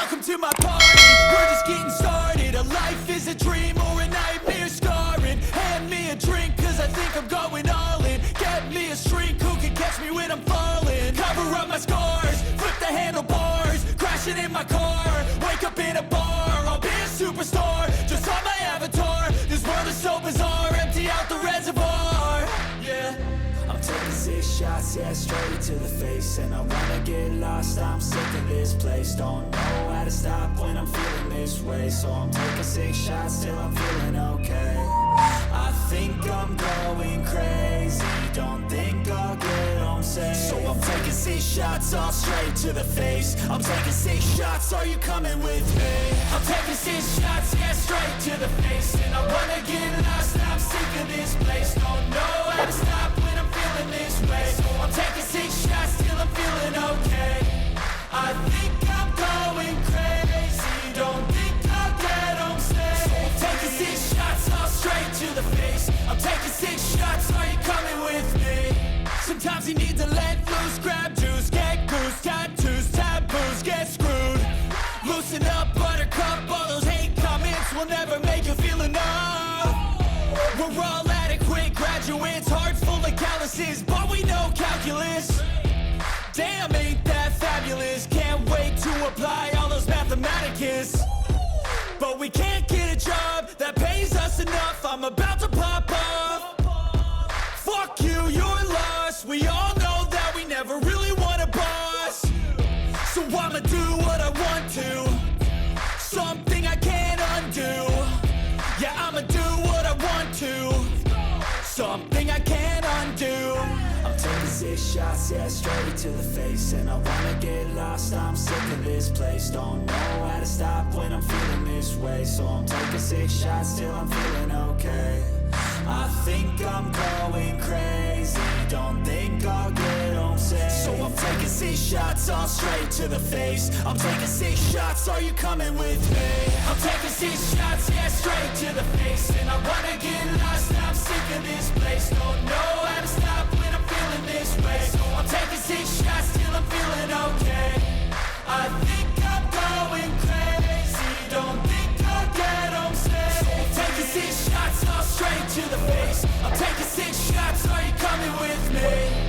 Welcome to my party, we're just getting started. A life is a dream or a nightmare scarring. Hand me a drink cause I think I'm going all in. Get me a shrink who can catch me when I'm falling. Cover up my scars, flip the handlebars. Crashing in my car, wake up in a bar. I'll be a superstar, just on my avatar. This world is so bizarre, empty out the reservoir. Yeah, I'm taking 6 shots, yeah, straight to the face. And I wanna get lost, I'm sick of this place. Don't know how to stop when I'm feeling this way. So I'm taking 6 shots till I'm feeling okay. I think I'm going crazy, don't think I'll get home safe. So I'm taking 6 shots, all straight to the face. I'm taking 6 shots, are you coming with me? I'm taking 6 shots, yeah, straight to the face. And I wanna get lost, I'm sick of this place. Don't know how to stop when I'm feeling this way. So I'm taking 6 shots till I'm feeling okay. I think I'm going crazy, don't think I'll get home safe. So I'm taking 6 shots, all straight to the face. I'm taking 6 shots, are you coming with me? Sometimes you need to let loose, grab juice, get goose, tattoos, taboos, get screwed. Loosen up, buttercup, all those hate comments will never make you feel enough. We're all adequate graduates, heart full of calluses, but we know calculus. Damn, ain't that fabulous? Can't wait to apply all those mathematicus. But we can't get a job that pays us enough. I'm about to pop off. Fuck you, you're lost. We all know that we never really want a boss. So I'ma do what I want to, something I can't undo. Yeah, I'ma do what I want to, something I can't undo. I'm taking 6 shots, yeah, straight to the face. And I wanna get lost, I'm sick of this place. Don't know how to stop when I'm feeling this way. So I'm taking 6 shots till I'm feeling okay. I think I'm going crazy, don't think I'll get home safe. So I'm taking 6 shots, all straight to the face. I'm taking 6 shots, are you coming with me? I'm taking 6 shots, yeah, straight to the face. And I wanna get lost, I'm sick of this place. Don't know how to stop when I'm feeling this way. So I'm taking 6 shots till I'm feeling okay. I think I'm going crazy, don't think I'll get home safe. So I'm taking 6 shots, all straight to the face. I'm taking 6 shots, are you coming with me?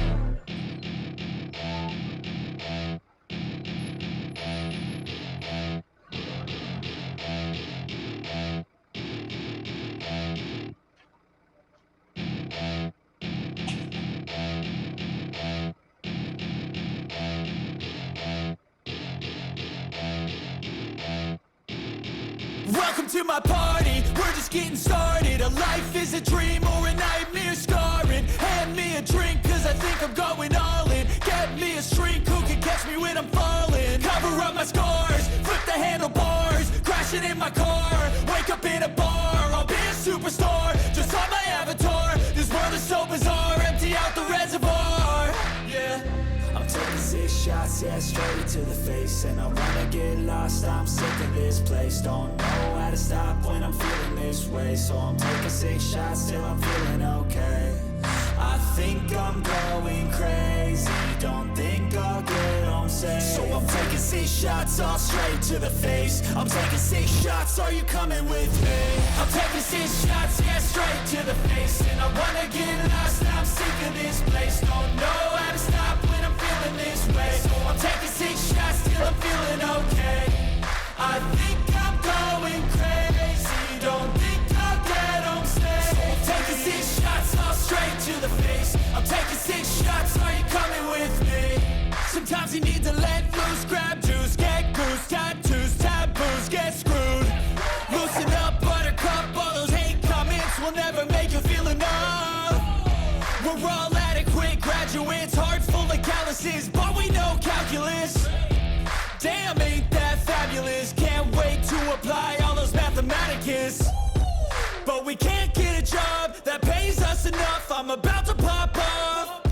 Welcome to my party, we're just getting started. A life is a dream or a nightmare scarring. Hand me a drink cause I think I'm going all in. Get me a shrink who can catch me when I'm falling. Cover up my scars, flip the handlebars. Crashing in my car, wake up in a bar. I'll be a superstar, just on my avatar. This world is so bizarre, empty out the reservoir. Yeah, I'm taking 6 shots, yeah, straight to the face. And I wanna get lost, I'm sick of this place. Don't know how to stop when I'm feeling this way. So I'm taking 6 shots till I'm feeling okay. I think I'm going crazy, don't think I'll get home safe. So I'm taking 6 shots, all straight to the face. I'm taking 6 shots, are you coming with me? I'm taking 6 shots, yeah, straight to the face. And I wanna get lost, I'm sick of this place. Don't know how to stop when I'm feeling this way. So I'm taking 6 shots till I'm feeling okay. I think I'm going crazy, don't think I'll get home safe. So I'm taking 6 shots, all straight to the face. I'm taking 6 shots, are you coming with me? Sometimes you need to let loose, grab juice, get goose, tattoos, taboos, get screwed. Loosen up, buttercup, all those hate comments will never make you feel enough. We're all adequate graduates, heart full of calluses, but we know calculus. Damn, ain't that fabulous? Can't wait to apply all those mathematicus. But we can't get a job that pays us enough. I'm about to pop off.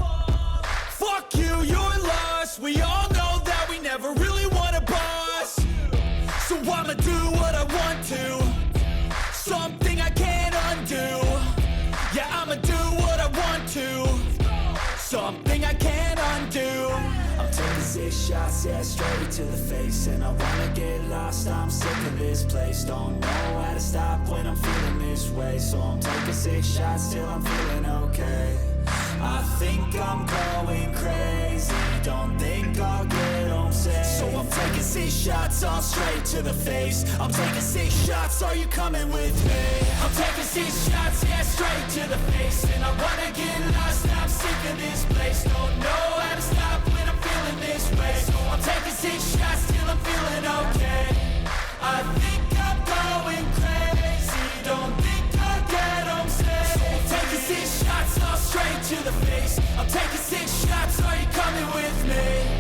Fuck you, you're lost. We all know that we never really want a boss. So I'ma do what I want to, something I can't undo. Yeah, I'ma do what I want to, something I can't undo. I'm taking six shots, yeah, straight to the face. And I wanna get lost, I'm sick of this place. Don't know how to stop when I'm feeling this way. So I'm taking six shots till I'm feeling okay. I think I'm going crazy, don't think I'll get home safe. So I'm taking six shots, all straight to the face. I'm taking six shots, are you coming with me? I'm taking six shots, yeah, straight to the face. And I wanna get lost, I'm sick of this place. Don't know how to stop when I'm feeling this way. So I'm taking six shots till I'm feeling okay. I think I'm going crazy, don't think I'll get home safe. So I'm taking six shots, all straight to the face. I'm taking six shots, are you coming with me?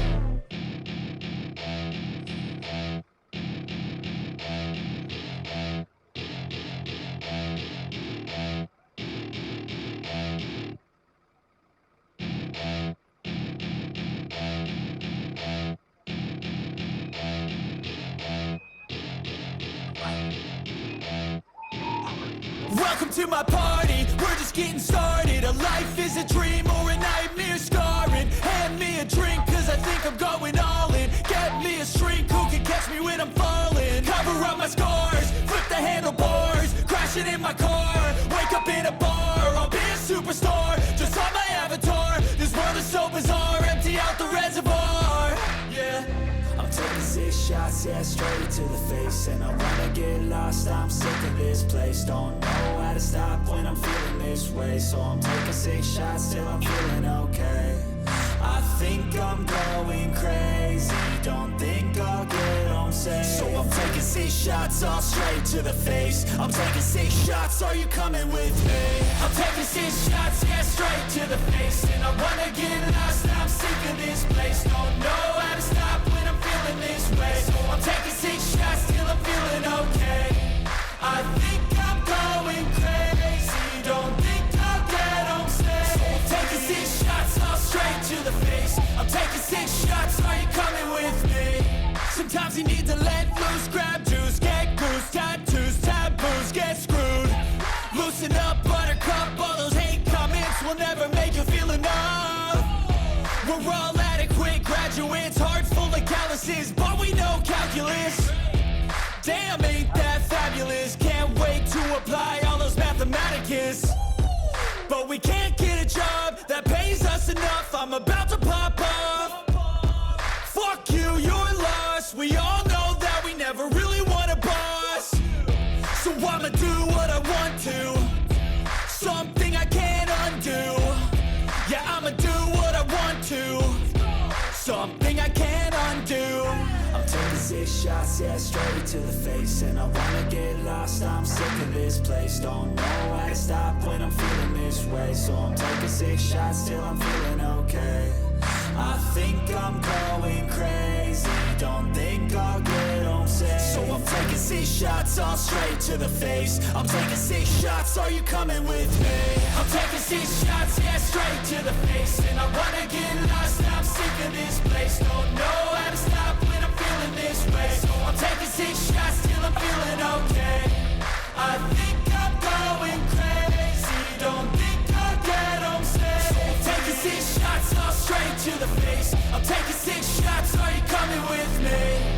Welcome to my party, we're just getting started. A life is a dream or a nightmare scarring. Hand me a drink cause I think I'm going all in. Get me a shrink who can catch me when I'm falling. Cover up my scars, flip the handlebars. Crashing in my car, wake up in a bar. I'll be a superstar, just on my avatar. This world is so bizarre, empty out the reservoir. Yeah, I'm taking six shots, yeah, straight to the face. And I wanna get lost, I'm sick of this place. Don't know how to stop when I'm feeling this way. So I'm taking six shots till I'm feeling okay. I think I'm going crazy, don't think I'll get home safe. So I'm taking six shots, all straight to the face. I'm taking six shots, are you coming with me? I'm taking six shots, yeah, straight to the face. And I wanna get lost, I'm sick of this place. Don't know how to stop when I'm feeling this way. So I'm taking six shots till I'm feeling okay. I think I'm going crazy, don't think I'll get home safe. So I'm taking six shots, all straight to the face. I'm taking six shots, are you coming with me? Sometimes you need to let loose, grab juice, get goose, tattoos, taboos, get screwed. Loosen up, buttercup, all those hate comments will never make you feel enough. We're all adequate graduates, heart full of calluses, but we know calculus. Damn, ain't that fabulous? Can't wait to apply all those mathematicus. But we can't get a job that pays us enough. I'm about to pop off. Fuck you, you're lost. We all know that we never really want a boss. So I'ma do what I want to, something I can't undo. Yeah, I'ma do what I want to, something I can't undo. I'm taking six shots, yeah, straight to the face. And I wanna get lost, I'm sick of this place. Don't know how to stop when I'm feeling this way. So I'm taking six shots till I'm feeling okay. I think I'm going crazy, don't think I'll get home safe. So I'm taking six shots, all straight to the face. I'm taking six shots, are you coming with me? I'm taking six shots, yeah, straight to the face. And I wanna get lost, I'm sick of this place. Don't know how to stop when I'm feeling this way. So I'm taking six shots till I'm feeling okay. I think I'm going crazy, don't think I'll get home safe. So I'm taking six shots, all straight to the face. I'm taking six shots, are you coming with me?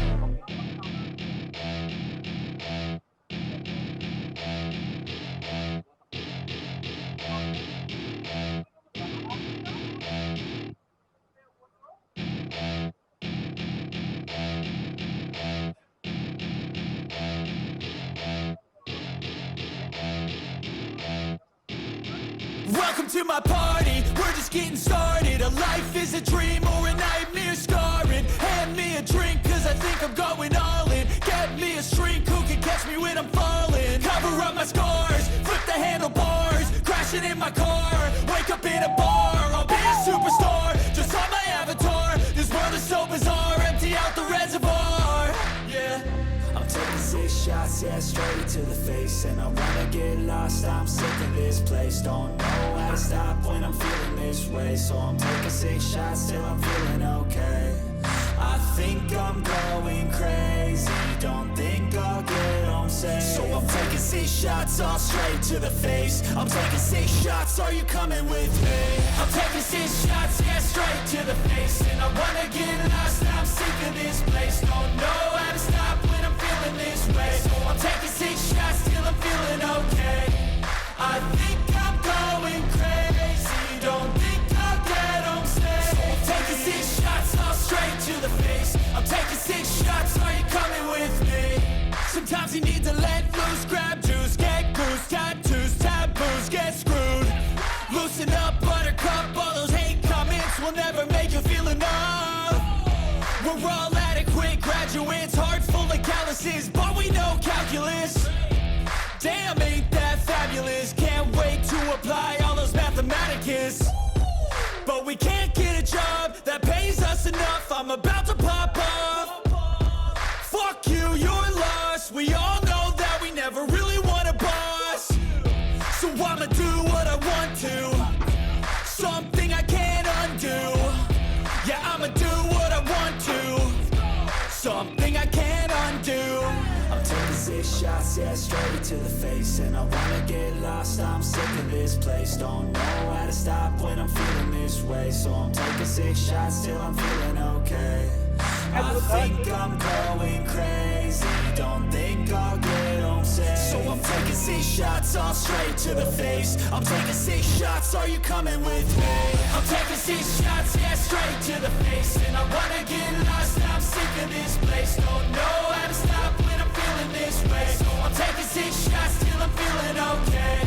Welcome to my party, we're just getting started. A life is a dream or a nightmare scarring. Hand me a drink cause I think I'm going all in. Get me a shrink who can catch me when I'm falling. Cover up my scars, flip the handlebars. Crashing in my car, wake up in a bar. I'll be a superstar, just on my avatar. This world is so bizarre, empty out the reservoir. Yeah, I'm taking six shots, yeah, straight to the face. And I wanna get lost, I'm sick of this place. Don't know how to stop when I'm feeling this way. So I'm taking six shots till I'm feeling okay. I think I'm going crazy, don't think I'll get home safe. So I'm taking six shots, all straight to the face. I'm taking six shots, are you coming with me? I'm taking six shots, yeah, straight to the face. And I wanna get lost, you need to let loose, grab juice, get goose, tattoos, taboos, get screwed. Loosen up, buttercup, all those hate comments will never make you feel enough. We're all adequate graduates, hearts full of calluses, but we know calculus. Damn, ain't that fabulous? Can't wait to apply all those mathematicus. But we can't get a job that pays us enough. I'm about to pop off. Fuck you, you're lost. We all know that we never really want a boss. So I'ma do what I want to, something I can't undo. Yeah, I'ma do what I want to, something I can't undo. I'm taking 6 shots, yeah, straight to the face. And I wanna get lost, I'm sick of this place. Don't know how to stop when I'm feeling this way. So I'm taking 6 shots till I'm feeling okay. I think I'm going crazy, don't think I'll get home safe. So I'm taking 6 shots, all straight to the face. I'm taking 6 shots, are you coming with me? I'm taking 6 shots, yeah, straight to the face. And I wanna get lost, I'm sick of this place. Don't know how to stop when I'm feeling this way. So I'm taking 6 shots till I'm feeling okay.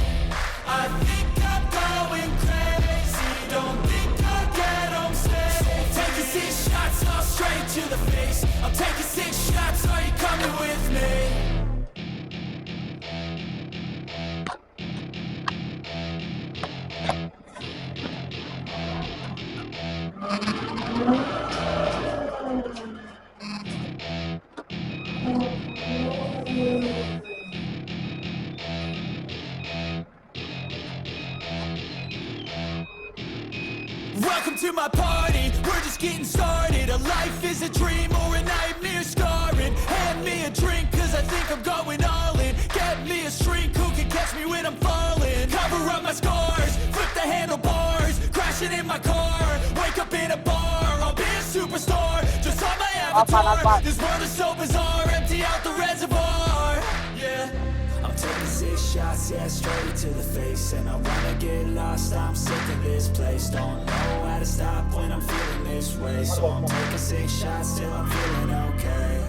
I think I'm going crazy, don't think I'll get home safe. So I'm taking 6 shots, all straight to the face. I'm taking 6 shots, are you coming with me? Welcome to my party, we're just getting started. A life is a dream or a nightmare scarring. Hand me a drink cause I think I'm going all in. Get me a shrink who can catch me when I'm falling. Cover up my scars, flip the handlebars. Crashing in my car, wake up in a bar. I'll be a superstar, just on my avatar. This world is so bizarre, empty out the reservoir. Yeah, I'm taking 6 shots, yeah, straight to the face. And I wanna get lost, I'm sick of this place. Don't know how to stop when I'm feeling this way. So I'm taking 6 shots till I'm feeling okay.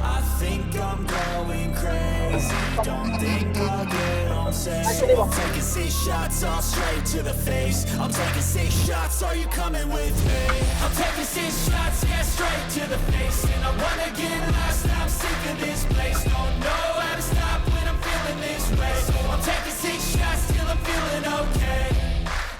I think I'm going crazy, don't think I'll get home safe. So I'm taking 6 shots, all straight to the face. I'm taking 6 shots, are you coming with me? I'm taking 6 shots, yeah, straight to the face. And I wanna get lost, I'm sick of this place. Don't know how to stop when I'm feeling this way. So I'm taking 6 shots till I'm feeling okay.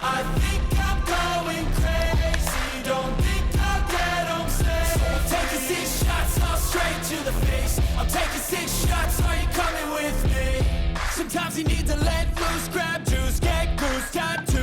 I think I'm going crazy, don't think I'll get home safe. So I'm taking 6 shots, all straight to the face. I'm taking 6 shots, are you coming with me? Sometimes you need to let loose, grab juice, get goose, tattoo.